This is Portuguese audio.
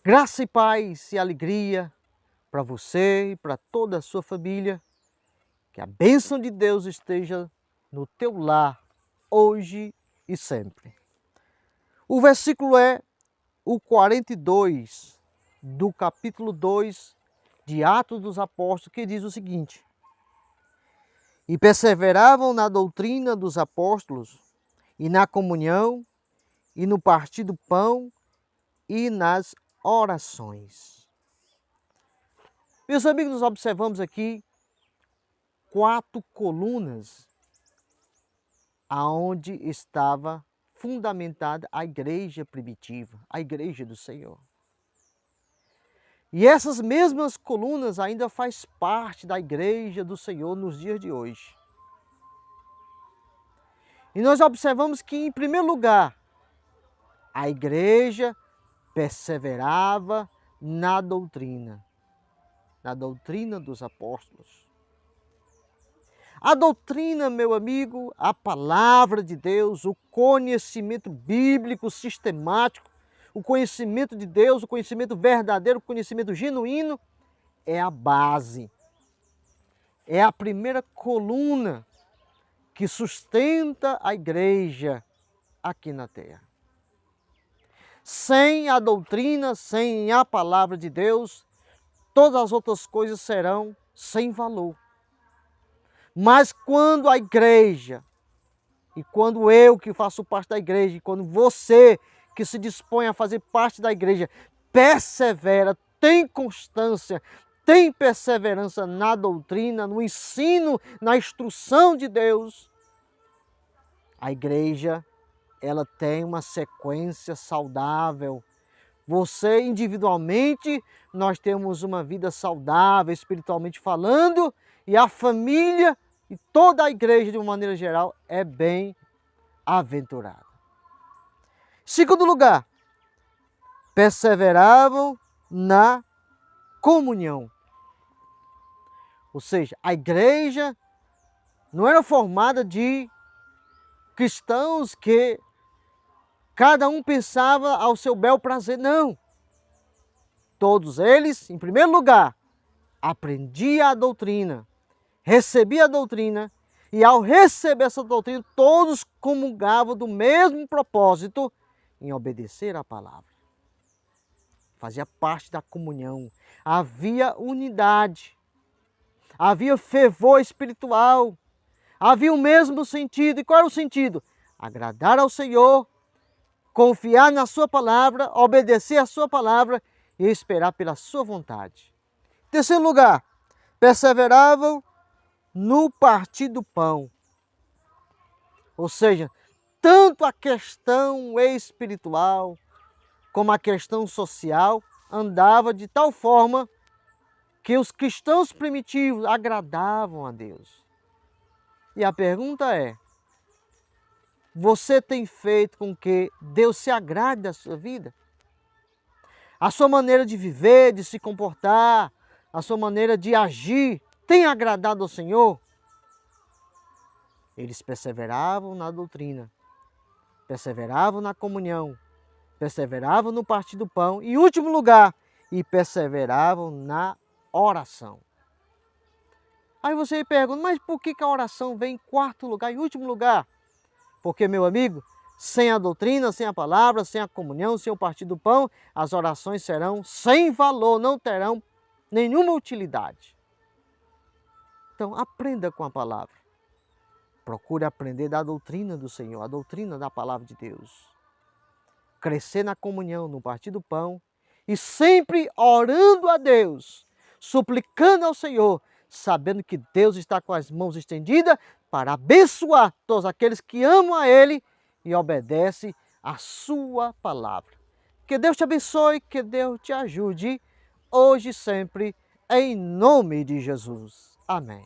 Graça e paz e alegria para você e para toda a sua família. Que a bênção de Deus esteja no teu lar, hoje e sempre. O versículo é o 42 do capítulo 2 de Atos dos Apóstolos, que diz o seguinte: E perseveravam na doutrina dos apóstolos, e na comunhão, e no partir do pão, e nas orações. Meus amigos, nós observamos aqui 4 colunas aonde estava fundamentada a igreja primitiva, a igreja do Senhor. E essas mesmas colunas ainda faz parte da igreja do Senhor nos dias de hoje. E nós observamos que, em primeiro lugar, a igreja perseverava na doutrina dos apóstolos. A doutrina, meu amigo, a palavra de Deus, o conhecimento bíblico sistemático, o conhecimento de Deus, o conhecimento verdadeiro, o conhecimento genuíno, é a base. É a primeira coluna que sustenta a igreja aqui na terra. Sem a doutrina, sem a palavra de Deus, todas as outras coisas serão sem valor. Mas quando a igreja, e quando eu que faço parte da igreja, e quando você que se dispõe a fazer parte da igreja, persevera, tem constância, tem perseverança na doutrina, no ensino, na instrução de Deus, a igreja, ela tem uma sequência saudável. Você individualmente, nós temos uma vida saudável, espiritualmente falando, e a família e toda a igreja, de uma maneira geral, é bem-aventurada. Segundo lugar, perseveravam na comunhão. Ou seja, a igreja não era formada de cristãos que cada um pensava ao seu bel prazer, não. Todos eles, em primeiro lugar, aprendiam a doutrina, recebiam a doutrina, e ao receber essa doutrina, todos comungavam do mesmo propósito em obedecer à palavra. Fazia parte da comunhão, havia unidade, havia fervor espiritual, havia o mesmo sentido. E qual era o sentido? Agradar ao Senhor, confiar na sua palavra, obedecer à sua palavra e esperar pela sua vontade. Em terceiro lugar, perseveravam no partir do pão. Ou seja, tanto a questão espiritual como a questão social andava de tal forma que os cristãos primitivos agradavam a Deus. E a pergunta é: você tem feito com que Deus se agrade da sua vida? A sua maneira de viver, de se comportar, a sua maneira de agir, tem agradado ao Senhor? Eles perseveravam na doutrina, perseveravam na comunhão, perseveravam no partir do pão e, em último lugar, e perseveravam na oração. Aí você me pergunta, mas por que a oração vem em quarto lugar, em último lugar? Porque, meu amigo, sem a doutrina, sem a palavra, sem a comunhão, sem o partir do pão, as orações serão sem valor, não terão nenhuma utilidade. Então, aprenda com a palavra. Procure aprender da doutrina do Senhor, a doutrina da palavra de Deus. Crescer na comunhão, no partir do pão e sempre orando a Deus, suplicando ao Senhor, sabendo que Deus está com as mãos estendidas para abençoar todos aqueles que amam a Ele e obedecem a sua palavra. Que Deus te abençoe, que Deus te ajude, hoje e sempre, em nome de Jesus. Amém.